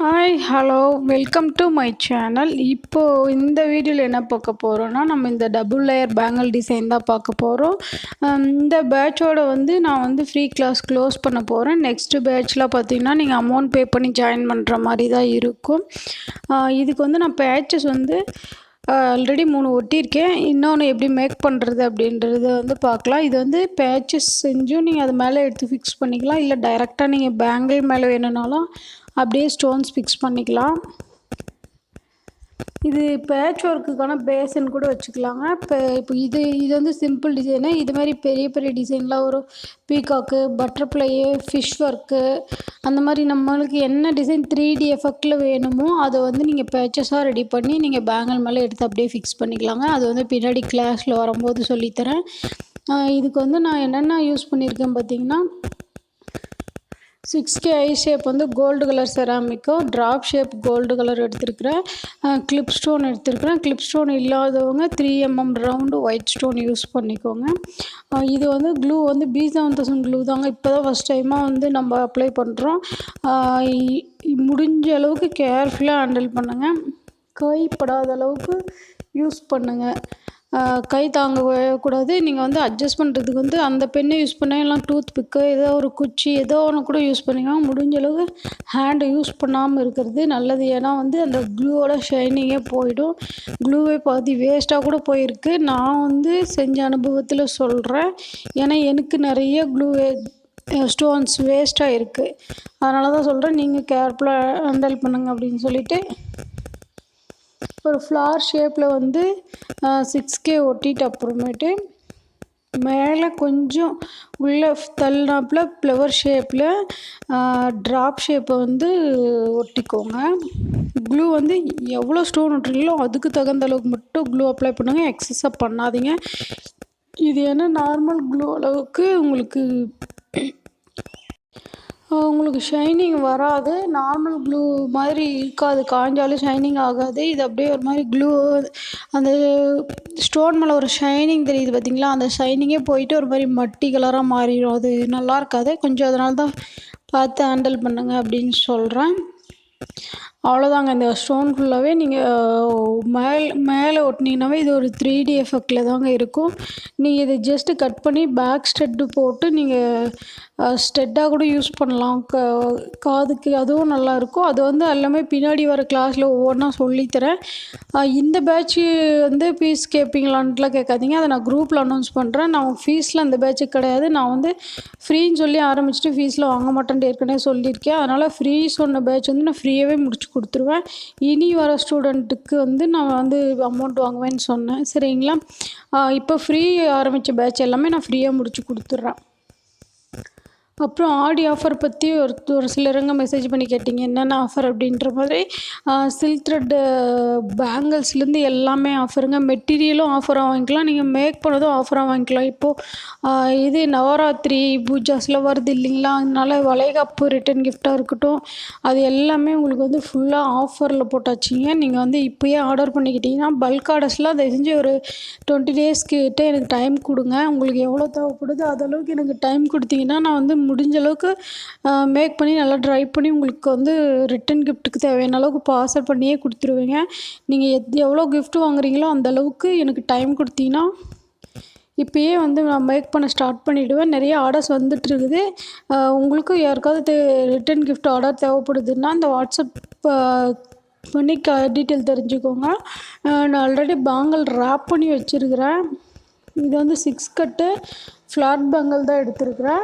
Hi hello welcome to my channel. இப்போது இந்த வீடியோவில் என்ன பார்க்க போகிறோன்னா, நம்ம இந்த டபுள் லேயர் பேங்கிள் டிசைன் தான் பார்க்க போகிறோம். இந்த பேட்சோட நான் ஃப்ரீ கிளாஸ் க்ளோஸ் பண்ண போகிறேன். நெக்ஸ்ட்டு பேட்சில் பார்த்தீங்கன்னா நீங்கள் அமௌண்ட் பே பண்ணி ஜாயின் பண்ணுற மாதிரி தான் இருக்கும். இதுக்கு நான் பேட்சஸ் ஆல்ரெடி 3 ஒட்டியிருக்கேன். இன்னொன்று எப்படி மேக் பண்ணுறது அப்படின்றது பார்க்கலாம். இது பேட்சஸ் செஞ்சும் நீங்கள் அது மேலே எடுத்து ஃபிக்ஸ் பண்ணிக்கலாம். இல்லை டைரெக்டாக நீங்கள் பேங்கிள் மேலே வேணும்னாலும் அப்படியே ஸ்டோன்ஸ் ஃபிக்ஸ் பண்ணிக்கலாம். இது பேட்ச் ஒர்க்குக்கான பேஸ்ன்னு கூட வச்சுக்கலாங்க. இப்போ இது சிம்பிள் டிசைனு. இது மாதிரி பெரிய பெரிய டிசைன்லாம் ஒரு பீகாக்கு, பட்டர்ஃப்ளையு, ஃபிஷ் ஒர்க்கு, அந்த மாதிரி நம்மளுக்கு என்ன டிசைன் 3D எஃபெக்டில் வேணுமோ அதை நீங்கள் பேட்சஸாக ரெடி பண்ணி நீங்கள் பேங்கிள் மேலே எடுத்து அப்படியே ஃபிக்ஸ் பண்ணிக்கலாங்க. அது பின்னாடி கிளாஸில் வரும்போது சொல்லித்தரேன். இதுக்கு நான் என்னென்ன யூஸ் பண்ணியிருக்கேன் பார்த்தீங்கன்னா, 6K eye shape gold colour செராமிக்கும், ட்ராப் ஷேப் கோல்டு கலர் எடுத்துருக்கிறேன். கிளிப் ஸ்டோன் எடுத்துருக்கிறேன். கிளிப் ஸ்டோன் இல்லாதவங்க 3mm round white stone use பண்ணிக்கோங்க. இது க்ளூ B7000 க்ளூ தாங்க. இப்போ தான் ஃபஸ்ட் டைமாக நம்ம அப்ளை பண்ணுறோம். முடிஞ்ச அளவுக்கு கேர்ஃபுல்லாக ஹேண்டில் பண்ணுங்கள். கைப்படாத அளவுக்கு யூஸ் பண்ணுங்கள். கை தாங்கக்கூடாது. நீங்கள் அட்ஜஸ்ட் பண்ணுறதுக்கு அந்த பெண்ணை யூஸ் பண்ண, எல்லாம் டூத் பிக்கு, ஏதோ ஒரு குச்சி, ஏதோ ஒன்று கூட யூஸ் பண்ணிக்கலாம். முடிஞ்ச அளவுக்கு ஹேண்டை யூஸ் பண்ணாமல் இருக்கிறது நல்லது. ஏன்னா அந்த க்ளூவோட ஷைனிங்கே போயிடும். க்ளூவே பாதி வேஸ்ட்டாக கூட போயிருக்கு. நான் செஞ்ச அனுபவத்தில் சொல்கிறேன். ஏன்னா எனக்கு நிறைய க்ளூ ஸ்டோன்ஸ் வேஸ்ட்டாக இருக்குது. அதனால தான் சொல்கிறேன், நீங்கள் கேர்ஃபுல்லாக ஹேண்டில் பண்ணுங்க அப்படின்னு சொல்லிட்டு ஒரு ஃப்ளார் ஷேப்பில் 6K ஒட்டிட்டு அப்புறமேட்டு மேலே கொஞ்சம் உள்ளே தள்ளினாப்பில் ஃப்ளவர் ஷேப்பில் ட்ராப் ஷேப்பை ஒட்டிக்கோங்க. க்ளூ எவ்வளோ ஸ்டோன் ஒட்டுறீங்களோ அதுக்கு தகுந்த அளவுக்கு மட்டும் க்ளூ அப்ளை பண்ணுங்கள். எக்ஸஸாக பண்ணாதீங்க. இது என்ன நார்மல் க்ளூ அளவுக்கு உங்களுக்கு ஷைனிங் வராது. நார்மல் க்ளூ மாதிரி இருக்காது. காய்ஞ்சாலும் ஷைனிங் ஆகாது. இது அப்படியே ஒரு மாதிரி க்ளூ அந்த ஸ்டோன் மேலே ஒரு ஷைனிங் தெரியுது பார்த்திங்களா, அந்த ஷைனிங்கே போயிட்டு ஒரு மாதிரி மட்டி கலராக மாறிடும். அது நல்லா இருக்காது. கொஞ்சம் அதனால தான் பார்த்து ஹேண்டில் பண்ணுங்க அப்படின்னு சொல்கிறேன். அவ்வளோதாங்க. இந்த ஸ்டோன் ஃபுல்லாகவே நீங்கள் மேலே ஒட்டினீங்கன்னாவே இது ஒரு 3D எஃபெக்டில் தாங்க இருக்கும். நீங்கள் இதை ஜஸ்ட்டு கட் பண்ணி பேக் ஸ்டெட்டு போட்டு நீங்கள் ஸ்டெட்டாக கூட யூஸ் பண்ணலாம். காதுக்கு அதுவும் நல்லாயிருக்கும். அது எல்லாமே பின்னாடி வர கிளாஸில் ஒவ்வொன்றா சொல்லித்தரேன். இந்த பேட்ச்சு ஃபீஸ் கேட்பீங்களான்ட்டுலாம் கேட்காதீங்க. அதை நான் குரூப்பில் அனௌன்ஸ் பண்ணுறேன். நான் ஃபீஸில் அந்த பேட்சுக்கு கிடையாது. நான் ஃப்ரீன்னு சொல்லி ஆரம்பிச்சுட்டு ஃபீஸில் வாங்க மாட்டேன்ட்டு ஏற்கனவே சொல்லியிருக்கேன். அதனால் ஃப்ரீ சொன்ன பேட்ச் நான் ஃப்ரீயாகவே முடிச்சு கொடுத்துருவேன். இனி வர ஸ்டூடெண்ட்டுக்கு நான் அமௌண்ட் வாங்குவேன்னு சொன்னேன். சரிங்களா? இப்போ ஃப்ரீ ஆரம்பித்த பேட்ச் எல்லாமே நான் ஃப்ரீயாக முடிச்சு கொடுத்துட்றேன். அப்புறம் ஆடி ஆஃபர் பற்றி ஒரு சிலருங்க மெசேஜ் பண்ணி கேட்டிங்க, என்னென்ன ஆஃபர் அப்படின்ற மாதிரி. சில்க் த்ரெட்டு பேங்கிள்ஸ்லேருந்து எல்லாமே ஆஃபருங்க. மெட்டீரியலும் ஆஃபராக வாங்கிக்கலாம். நீங்கள் மேக் பண்ணதும் ஆஃபராக வாங்கிக்கலாம். இப்போது இது நவராத்திரி பூஜாஸ்லாம் வருது இல்லைங்களா, அதனால வளைகாப்பு ரிட்டன் கிஃப்டாக இருக்கட்டும், அது எல்லாமே உங்களுக்கு ஃபுல்லாக ஆஃபரில் போட்டாச்சுங்க. நீங்கள் இப்போயே ஆர்டர் பண்ணிக்கிட்டிங்கன்னா பல்க் ஆர்டர்ஸ்லாம் தயவு செஞ்சு ஒரு 20 days கிட்ட எனக்கு டைம் கொடுங்க. உங்களுக்கு எவ்வளோ தேவைப்படுதோ அதளவுக்கு எனக்கு டைம் கொடுத்தீங்கன்னா நான் முடிஞ்ச அளவுக்கு மேக் பண்ணி நல்லா ட்ரை பண்ணி உங்களுக்கு ரிட்டன் கிஃப்ட்டுக்கு தேவையான அளவுக்கு பார்சல் பண்ணியே கொடுத்துருவேங்க. நீங்கள் எவ்வளோ கிஃப்ட் வாங்குறீங்களோ அந்த அளவுக்கு எனக்கு டைம் கொடுத்தீங்கன்னா இப்போயே நான் மேக் பண்ண ஸ்டார்ட் பண்ணிவிடுவேன். நிறைய ஆர்டர்ஸ் வந்துட்டுருக்குது. உங்களுக்கும் யாருக்காவது ரிட்டன் கிஃப்ட் ஆர்டர் தேவைப்படுதுன்னா அந்த வாட்ஸ்அப் பண்ணி டீட்டெயில் தெரிஞ்சுக்கோங்க. நான் ஆல்ரெடி பேங்கிள் ரேப் பண்ணி வச்சுருக்கிறேன். இது 6 கட்டு ஃப்ளாட் பேங்கிள் தான் எடுத்துருக்கிறேன்.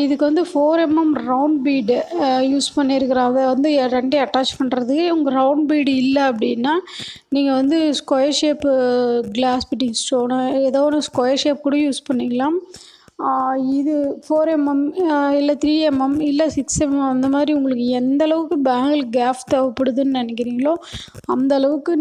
இதுக்கு 4mm ரவுண்ட் பீடு யூஸ் பண்ணியிருக்கிறேன். அதை ரெண்டையும் அட்டாச் பண்ணுறதுக்கு. உங்கள் ரவுண்ட் பீடு இல்லை அப்படின்னா நீங்கள் square shape glass fitting stone ஏதோ ஒரு ஸ்கொயர் ஷேப் கூட யூஸ் பண்ணிக்கலாம். இது 4mm இல்லை 3mm இல்லை 6mm அந்த மாதிரி உங்களுக்கு எந்த அளவுக்கு பேங்கிள் கேப் தேவைப்படுதுன்னு நினைக்கிறீங்களோ அந்த அளவுக்கு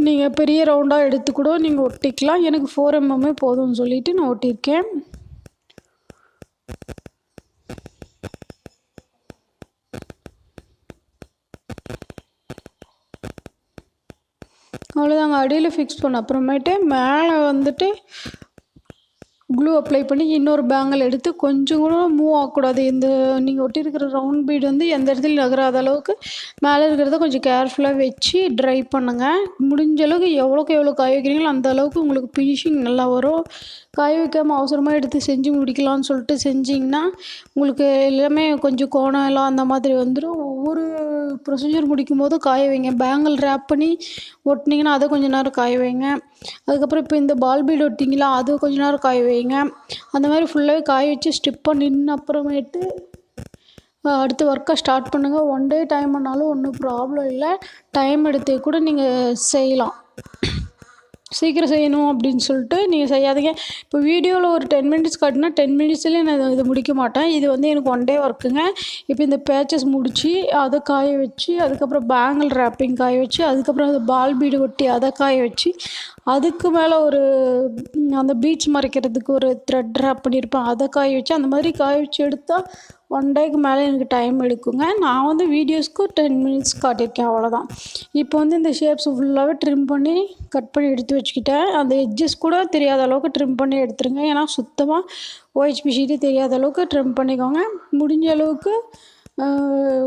நீங்கள் பெரிய ரவுண்டாக எடுத்து கூட நீங்கள் ஒட்டிக்கலாம். எனக்கு 4mm போதும்னு சொல்லிவிட்டு நான் ஒட்டியிருக்கேன். அவ்வளோதாங்க. அடியில் ஃபிக்ஸ் பண்ண அப்புறமேட்டு மேலே க்ளூ அப்ளை பண்ணி இன்னொரு பேங்கிள் எடுத்து கொஞ்சம் கூட மூவ் ஆகக்கூடாது. இந்த நீங்கள் ஒட்டியிருக்கிற ரவுண்ட் பீடு வந்து எந்த இடத்துலையும் நகராத அளவுக்கு மேலே இருக்கிறத கொஞ்சம் கேர்ஃபுல்லாக வச்சு ட்ரை பண்ணுங்கள். முடிஞ்ச அளவுக்கு எவ்வளோக்கு எவ்வளோ காய வைக்கிறீங்களோ அந்த அளவுக்கு உங்களுக்கு ஃபினிஷிங் நல்லா வரும். காய வைக்காமல் அவசரமாக எடுத்து செஞ்சு முடிக்கலாம்னு சொல்லிட்டு செஞ்சிங்கன்னா உங்களுக்கு எல்லாமே கொஞ்சம் கோணம் எல்லாம் அந்த மாதிரி வந்துடும். ஒவ்வொரு ப்ரொசீஜர் முடிக்கும் போதும் காய வைங்க. பேங்கிள் ரேப் பண்ணி ஒட்டினீங்கன்னா அதை கொஞ்சம் நேரம் காய வைங்க. அதுக்கப்புறம் இப்போ இந்த பால் பீடு ஒட்டிங்களா அது கொஞ்சம் நேரம் காய வைங்க. அந்த மாதிரி ஃபுல்லாகவே காய வச்சு ஸ்டிப்பாக நின்று அப்புறமேட்டு அடுத்த ஒர்க்கை ஸ்டார்ட் பண்ணுங்கள். ஒன் டே டைம் பண்ணாலும் ஒன்றும் ப்ராப்ளம் இல்லை. டைம் எடுத்து கூட நீங்கள் செய்யலாம். சீக்கிரம் செய்யணும் அப்படின்னு சொல்லிட்டு நீங்கள் செய்யாதீங்க. இப்போ வீடியோவில் ஒரு 10 மினிட்ஸ் காட்டினா 10 மினிட்ஸ்லேயே நான் இதை முடிக்க மாட்டேன். இது வந்து எனக்கு ஒன் டே ஒர்க்குங்க. இப்போ இந்த பேச்சஸ் முடித்து அதை காய வச்சு அதுக்கப்புறம் பேங்கிள் ரேப்பிங் காய வச்சு அதுக்கப்புறம் அந்த பால் பீடு ஒட்டி அதை காய வச்சு அதுக்கு மேலே ஒரு அந்த பீட்ஸ் மறைக்கிறதுக்கு ஒரு த்ரெட் ரேப் பண்ணியிருப்பேன் அதை காய வச்சு அந்த மாதிரி காய வச்சு எடுத்தால் ஒன் டேக்கு மேலே எனக்கு டைம் எடுக்குங்க. நான் வந்து வீடியோஸ்க்கு 10 மினிட்ஸ் காட்டியிருக்கேன், அவ்வளோதான். இப்போ வந்து இந்த ஷேப்ஸ் ஃபுல்லாகவே ட்ரிம் பண்ணி கட் பண்ணி எடுத்து வச்சுக்கிட்டேன். அந்த எட்ஜஸ் கூட தெரியாத அளவுக்கு ட்ரிம் பண்ணி எடுத்துருங்க. ஏன்னா சுத்தமாக OHP ஷீட்டே தெரியாத அளவுக்கு ட்ரிம் பண்ணிக்கோங்க. முடிஞ்ச அளவுக்கு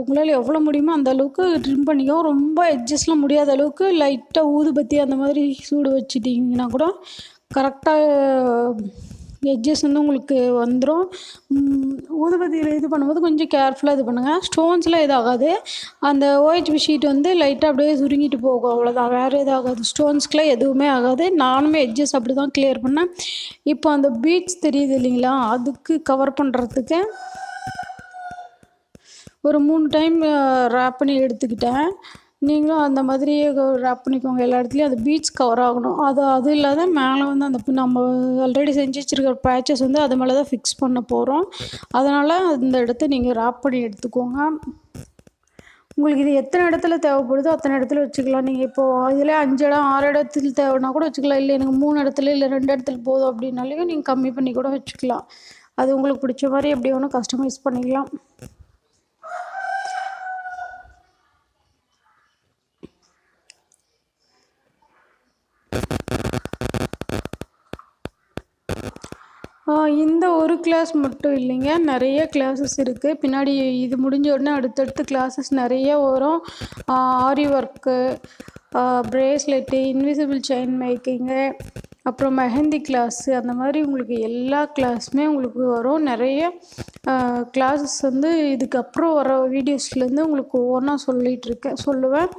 உங்களால் எவ்வளோ முடியுமோ அந்த அளவுக்கு ட்ரிம் பண்ணிக்கோங்க. ரொம்ப எட்ஜஸ்லாம் முடியாத அளவுக்கு லைட்டாக ஊதுபத்தி அந்த மாதிரி சூடு வச்சுட்டிங்கன்னா கூட கரெக்டாக எட்ஜஸ் வந்து உங்களுக்கு வந்துடும். ஊதுபத்தியில் இது பண்ணும்போது கொஞ்சம் கேர்ஃபுல்லாக இது பண்ணுங்கள். ஸ்டோன்ஸ்லாம் எதாகாது. அந்த OHP ஷீட் வந்து லைட்டாக அப்படியே சுருங்கிட்டு போகும், அவ்வளோதான். வேறு எதுவும் ஆகாது. ஸ்டோன்ஸ்க்குலாம் எதுவுமே ஆகாது. நானுமே எட்ஜஸ் அப்படி தான் கிளியர் பண்ணேன். இப்போ அந்த பீட்ஸ் தெரியுது இல்லைங்களா, அதுக்கு கவர் பண்ணுறதுக்கு ஒரு 3 டைம் ரேப் பண்ணி எடுத்துக்கிட்டேன். நீங்களும் அந்த மாதிரியே ரேப் பண்ணிக்கோங்க. எல்லா இடத்துலையும் அது பீட்ஸ் கவர் ஆகணும். அது இல்லாத மேலே வந்து அந்த நம்ம ஆல்ரெடி செஞ்சு வச்சுருக்கிற பேச்சஸ் வந்து அது மேலே தான் ஃபிக்ஸ் பண்ண போகிறோம். அதனால் அந்த இடத்த நீங்கள் ரேப் பண்ணி எடுத்துக்கோங்க. உங்களுக்கு இது எத்தனை இடத்துல தேவைப்படுதோ அத்தனை இடத்துல வச்சுக்கலாம். நீங்கள் இப்போது இதில் 5 இடம் 6 இடத்துல தேவைன்னா கூட வச்சுக்கலாம். இல்லை எனக்கு 3 இடத்துல இல்லை 2 இடத்துல போதும் அப்படின்னாலையும் நீங்கள் கம்மி பண்ணி கூட வச்சுக்கலாம். அது உங்களுக்கு பிடிச்ச மாதிரி எப்படி வேணும் கஸ்டமைஸ் பண்ணிக்கலாம். இந்த ஒரு கிளாஸ் மட்டும் இல்லைங்க, நிறைய கிளாஸஸ் இருக்குது. பின்னாடி இது முடிஞ்ச உடனே அடுத்தடுத்து கிளாஸஸ் நிறைய வரும். Aari work, bracelet, invisible chain making, அப்புறம் மெஹந்தி கிளாஸு, அந்த மாதிரி உங்களுக்கு எல்லா கிளாஸுமே உங்களுக்கு வரும். நிறைய கிளாஸஸ் வந்து இதுக்கப்புறம் வர வீடியோஸ்லேருந்து உங்களுக்கு ஒவ்வொன்றா சொல்லுவேன்.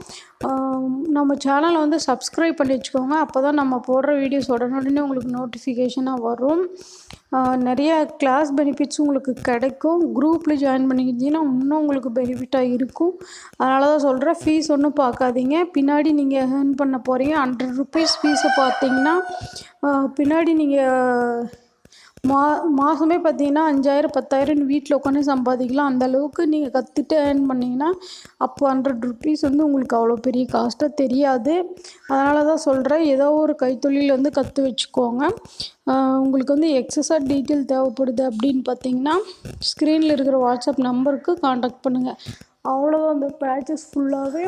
நம்ம சேனலை வந்து சப்ஸ்கிரைப் பண்ணி வச்சுக்கோங்க. அப்போ தான் நம்ம போடுற வீடியோஸ் உடனே உங்களுக்கு நோட்டிஃபிகேஷனாக வரும். நிறைய கிளாஸ் பெனிஃபிட்ஸ் உங்களுக்கு கிடைக்கும். குரூப்பில் ஜாயின் பண்ணிக்கிட்டிங்கன்னா இன்னும் உங்களுக்கு பெனிஃபிட்டாக இருக்கும். அதனால தான் சொல்கிறேன், ஃபீஸ் ஒன்றும் பார்க்காதீங்க. பின்னாடி நீங்கள் ஏர்ன் பண்ண போகிறீங்க. 100 ருபீஸ் ஃபீஸை பார்த்தீங்கன்னா பின்னாடி நீங்கள் மாதமே பார்த்தீங்கன்னா 5000 10,000 வீட்டில் உட்காந்து சம்பாதிக்கலாம். அந்தளவுக்கு நீங்கள் கற்றுட்டு ஏர்ன் பண்ணிங்கன்னா அப்போ 100 ருபீஸ் வந்து உங்களுக்கு அவ்வளோ பெரிய காஸ்ட்டாக தெரியாது. அதனால தான் சொல்கிறேன், ஏதோ ஒரு கைத்தொழில் வந்து கற்று வச்சுக்கோங்க. உங்களுக்கு வந்து எக்ஸஸாக டீட்டெயில் தேவைப்படுது அப்படின்னு பார்த்தீங்கன்னா ஸ்க்ரீனில் இருக்கிற வாட்ஸ்அப் நம்பருக்கு காண்டாக்ட் பண்ணுங்கள். அவ்வளோதான். அந்த பேச்சஸ் ஃபுல்லாகவே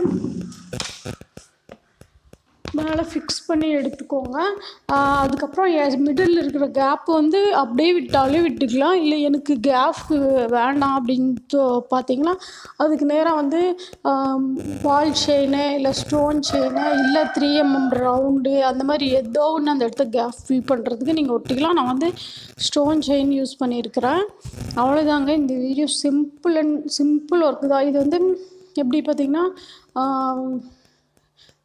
மேலே ஃபிக்ஸ் பண்ணி எடுத்துக்கோங்க. அதுக்கப்புறம் மிடில் இருக்கிற கேப் வந்து அப்படியே விட்டாலே விட்டுக்கலாம். இல்லை எனக்கு கேப் வேண்டாம் அப்படின்ட்டு பார்த்தீங்கன்னா அதுக்கு நேராக வந்து பால் செயினு இல்லை ஸ்டோன் செயினு இல்லை 3mm ரவுண்டு அந்த மாதிரி ஏதோ ஒன்று அந்த இடத்த கேப் ஃபில் பண்ணுறதுக்கு நீங்கள் ஒட்டிக்கலாம். நான் வந்து ஸ்டோன் செயின் யூஸ் பண்ணியிருக்கிறேன். அவ்வளோதாங்க. இந்த வீடியோ சிம்பிள் ஒர்க்கு தான். இது வந்து எப்படி பார்த்திங்கன்னா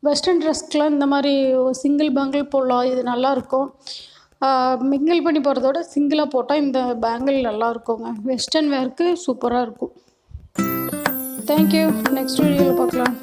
வெஸ்டர்ன் ட்ரெஸ்க்கெலாம் இந்த மாதிரி சிங்கிள் பேங்கிள் போடலாம். இது நல்லாயிருக்கும். மிங்கிள் பண்ணி போடுறதோட சிங்கிளாக போட்டால் இந்த பேங்கிள் நல்லாயிருக்குங்க. வெஸ்டர்ன் வேர்க்கு சூப்பராக இருக்கும். தேங்க்யூ. நெக்ஸ்ட் வீடியோவில் பார்க்கலாம்.